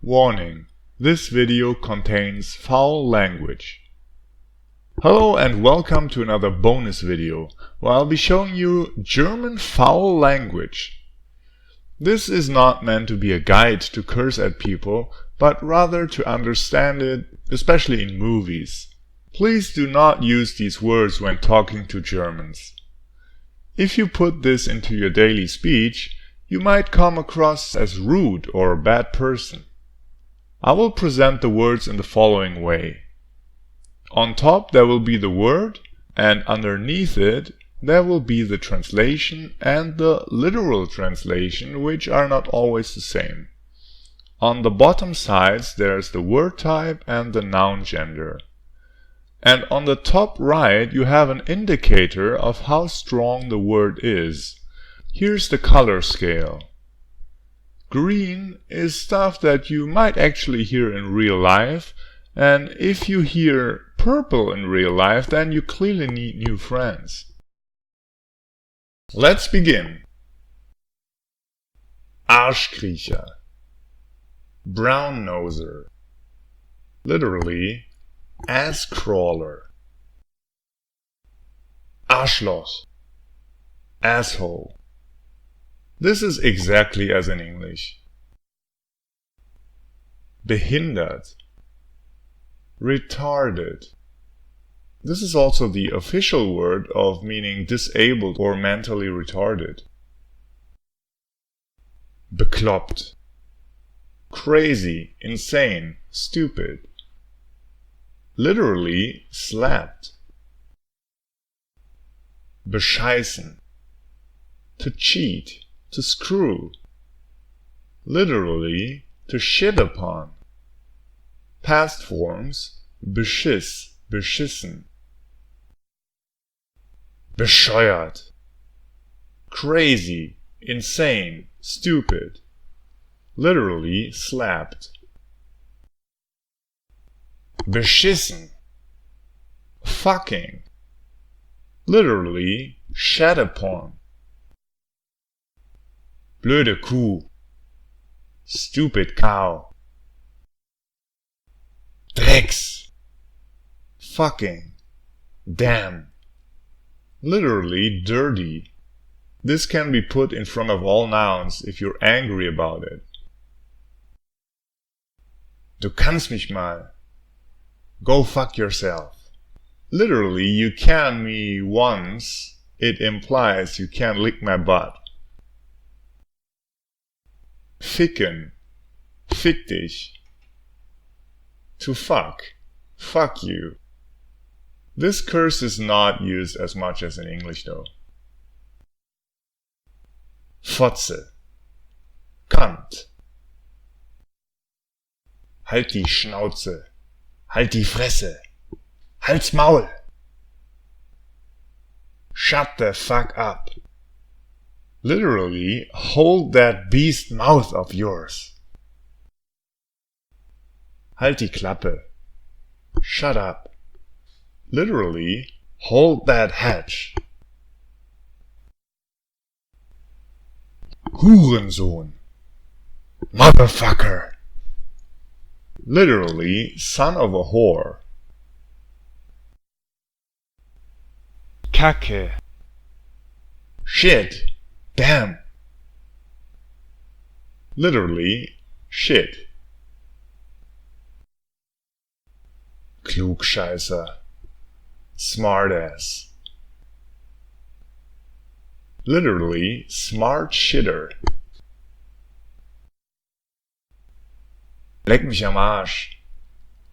Warning: this video contains foul language. Hello and welcome to another bonus video where I'll be showing you German foul language. This is not meant to be a guide to curse at people, but rather to understand it, especially in movies. Please do not use these words when talking to Germans. If you put this into your daily speech, you might come across as rude or a bad person. I will present the words in the following way. On top there will be the word, and underneath it there will be the translation and the literal translation, which are not always the same. On the bottom sides there is the word type and the noun gender. And on the top right you have an indicator of how strong the word is. Here's the color scale. Green is stuff that you might actually hear in real life, and if you hear purple in real life, then you clearly need new friends. Let's begin. Arschkriecher, brown noser, literally ass crawler. Arschloch, asshole. This is exactly as in English. Behindert, retarded. This is also the official word of meaning disabled or mentally retarded. Bekloppt, crazy, insane, stupid. Literally slapped. Bescheißen, to cheat, to screw. Literally to shit upon. Past forms: beschiss, beschissen. Bescheuert, crazy, insane, stupid. Literally slapped. Beschissen, fucking. Literally shat upon. Blöde Kuh, stupid cow. Drecks, fucking, damn. Literally dirty. This can be put in front of all nouns if you're angry about it. Du kannst mich mal. Go fuck yourself. Literally, you can me once. It implies you can lick my butt. Ficken, fick dich. To fuck, fuck you. This curse is not used as much as in English though. Fotze, Kant. Halt die Schnauze, halt die Fresse, halt's Maul. Shut the fuck up. Literally, hold that beast mouth of yours. Halt die Klappe. Shut up. Literally, hold that hatch. Hurensohn. Motherfucker. Literally, son of a whore. Kacke. Shit. Damn. Literally, shit. Klugscheißer, smartass. Literally, smart shitter. Leck mich am Arsch.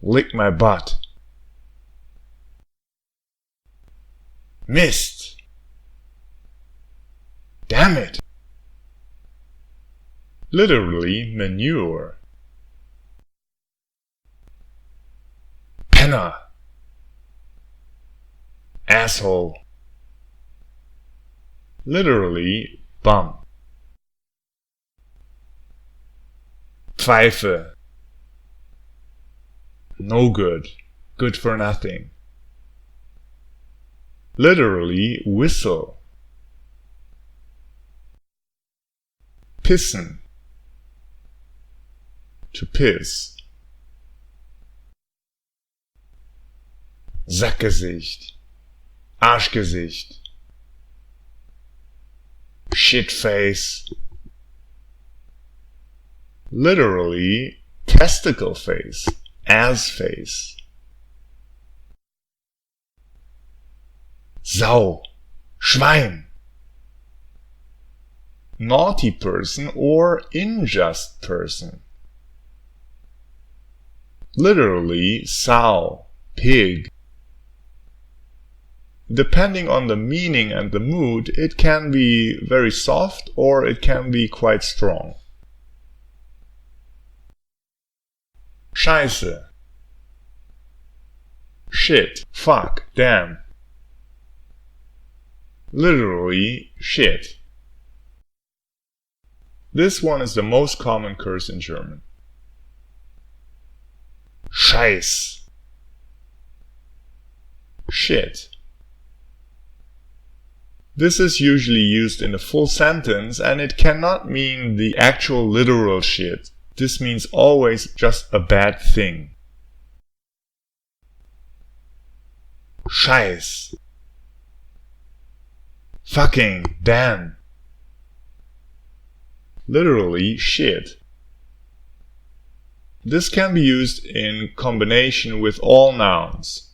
Lick my butt. Mist. Damn it. Literally, manure. Penner, asshole. Literally bum. Pfeife, no good, good for nothing. Literally whistle. Pissen, to piss. Sackgesicht, Arschgesicht, shitface, literally testicle face, ass face. Sau, Schwein, naughty person or unjust person. Literally sow, pig. Depending on the meaning and the mood, it can be very soft or it can be quite strong. Scheisse, shit, fuck, damn. Literally shit. This one is the most common curse in German. Scheiß, shit. This is usually used in a full sentence and it cannot mean the actual literal shit. This means always just a bad thing. Scheiß, fucking, damn. Literally shit. This can be used in combination with all nouns.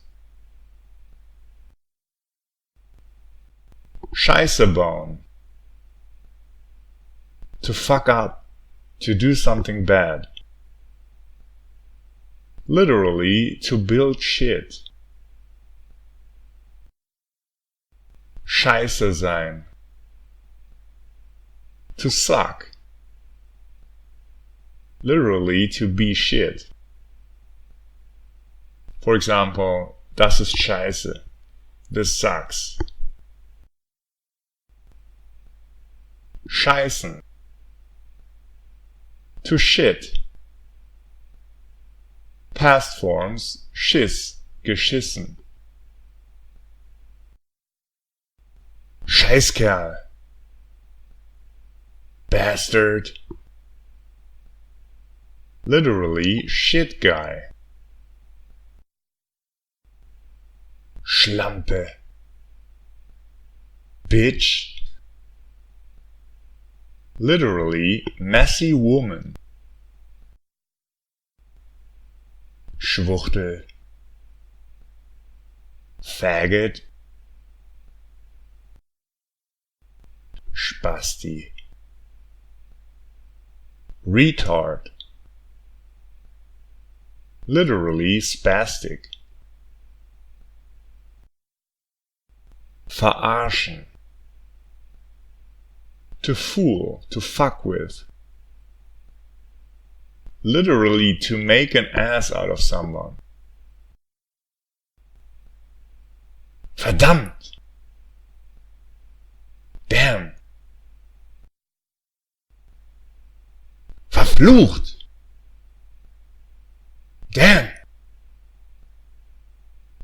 Scheisse bauen, to fuck up, to do something bad. Literally, to build shit. Scheisse sein, to suck. Literally, to be shit. For example, das ist scheiße. This sucks. Scheißen, to shit. Past forms, schiss, geschissen. Scheißkerl, bastard. Literally, shit guy. Schlampe, bitch. Literally, messy woman. Schwuchtel, faggot. Spasti, retard. Literally, spastic. Verarschen, to fool, to fuck with. Literally, to make an ass out of someone. Verdammt! Damn! Verflucht! Damn!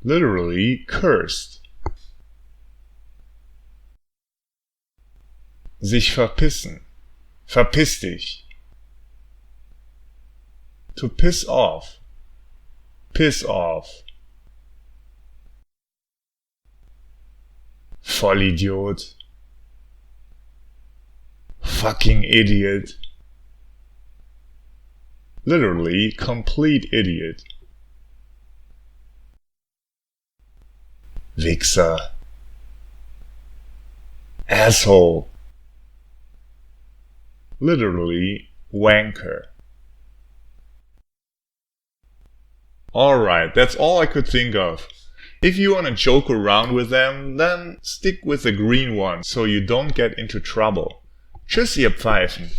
Literally, cursed. Sich verpissen. Verpiss dich. To piss off. Piss off. Vollidiot. Fucking idiot. Literally, complete idiot. Wichser. Asshole. Literally, wanker. Alright, that's all I could think of. If you want to joke around with them, then stick with the green one so you don't get into trouble. Tschüss, ihr Pfeifen.